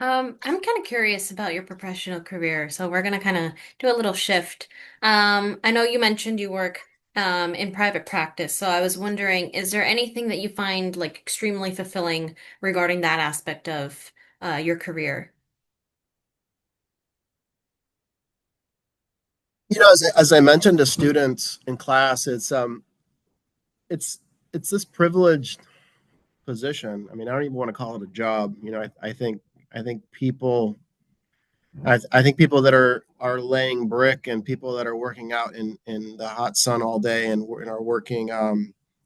I'm kind of curious about your professional career, so we're gonna kind of do a little shift. I know you mentioned you work in private practice, so I was wondering, is there anything that you find like extremely fulfilling regarding that aspect of your career? As I mentioned to students in class, it's it's this privileged position. I mean, I don't even want to call it a job. I think I think people that are laying brick and people that are working out in the hot sun all day and are working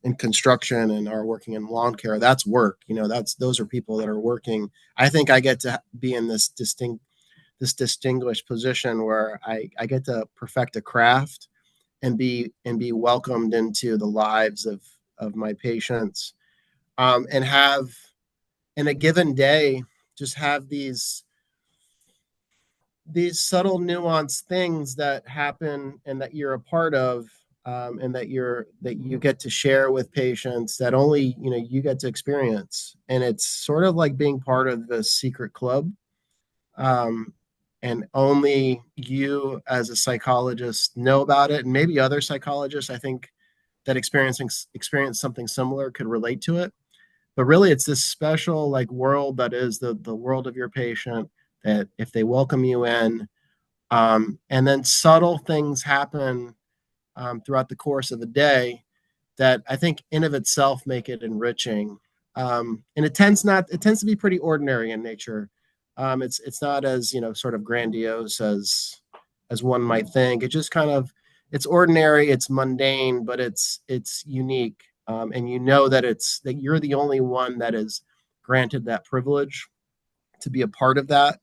in construction and are working in lawn care. That's work. That's those are people that are working. I think I get to be in this distinguished position where I get to perfect a craft and be welcomed into the lives of my patients, and have in a given day just have these subtle nuanced things that happen and that you're a part of, and that you get to share with patients that only you get to experience, and it's sort of like being part of the secret club, um, and only you as a psychologist know about it, and maybe other psychologists I think that experience something similar could relate to it. But really it's this special like world that is the world of your patient, that if they welcome you in, and then subtle things happen throughout the course of a day that I think in of itself make it enriching. And it tends to be pretty ordinary in nature. It's not as sort of grandiose as one might think. It just kind of it's ordinary, it's mundane, but it's unique, and you know that it's that you're the only one that is granted that privilege to be a part of that.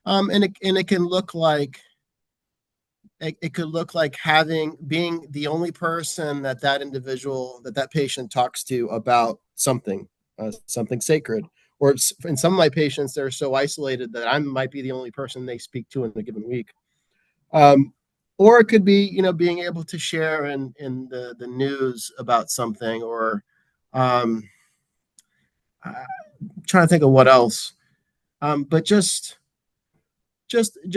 And it can look like it could look like having being the only person that that patient talks to about something, something sacred. Or in some of my patients, they're so isolated that I might be the only person they speak to in a given week. um, or it could be being able to share in the news about something, or um, I'm trying to think of what else. But just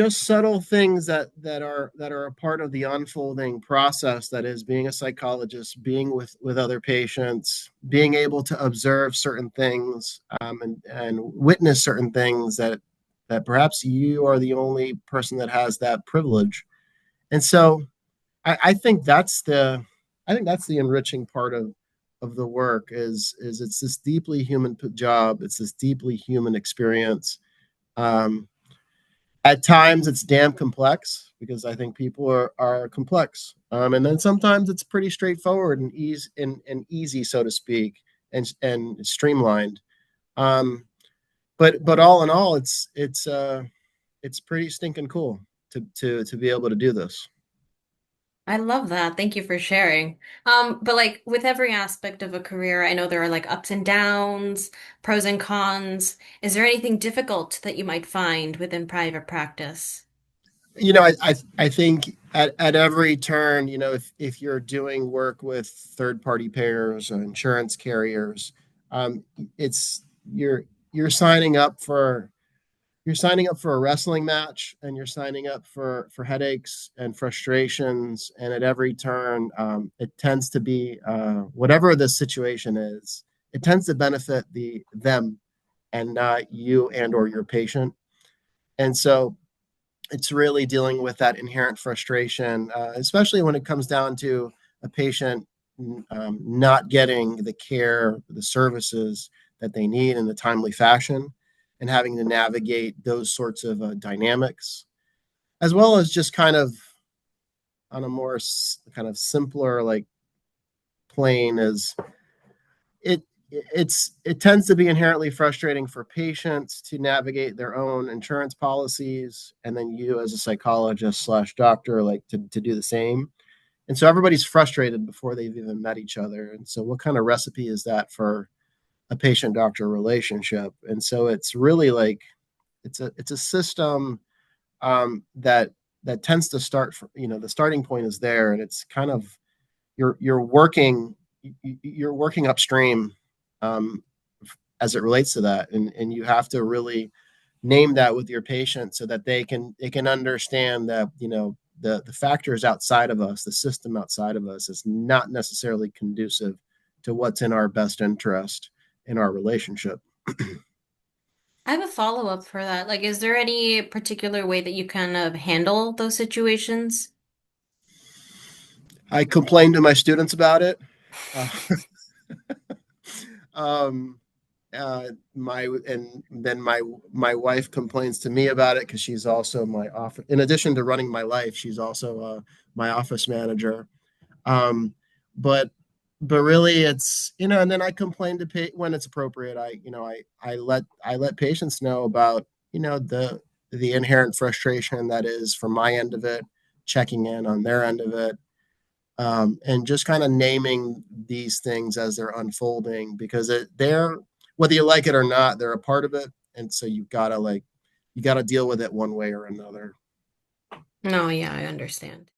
subtle things that are a part of the unfolding process that is being a psychologist, being with other patients, being able to observe certain things, and witness certain things that perhaps you are the only person that has that privilege. And so I think that's the enriching part of the work is it's this deeply human job, it's this deeply human experience. um, at times it's damn complex because I think people are complex. And then sometimes it's pretty straightforward and easy, so to speak, and streamlined. Um, but all in all, it's pretty stinking cool to be able to do this. I love that. Thank you for sharing. But like with every aspect of a career, I know there are like ups and downs, pros and cons. Is there anything difficult that you might find within private practice? I think at every turn, if you're doing work with third party payers or insurance carriers, um, it's you're signing up for you're signing up for a wrestling match, and you're signing up for headaches and frustrations, and at every turn, it tends to be whatever the situation is, it tends to benefit them and not you and or your patient. And so it's really dealing with that inherent frustration, especially when it comes down to a patient not getting the care, the services that they need in a timely fashion, and having to navigate those sorts of dynamics, as well as just kind of on a more kind of simpler like plane, as it it tends to be inherently frustrating for patients to navigate their own insurance policies, and then you as a psychologist slash doctor like to do the same. And so everybody's frustrated before they've even met each other, and so what kind of recipe is that for a patient doctor relationship? And so it's really like it's a system, that tends to start from, the starting point is there, and it's kind of you're working you're working upstream, um, as it relates to that, and you have to really name that with your patient so that they can understand that, the factors outside of us, the system outside of us, is not necessarily conducive to what's in our best interest in our relationship. I have a follow-up for that. Like, is there any particular way that you kind of handle those situations? I complain to my students about it. Uh, um, my and then my wife complains to me about it because she's also my office. In addition to running my life, she's also my office manager. Um, but but really, it's, and then I complain to pay when it's appropriate. I let patients know about, the inherent frustration that is from my end of it, checking in on their end of it, and just kind of naming these things as they're unfolding, because they're, whether you like it or not, they're a part of it, and so you gotta deal with it one way or another. No, yeah, I understand.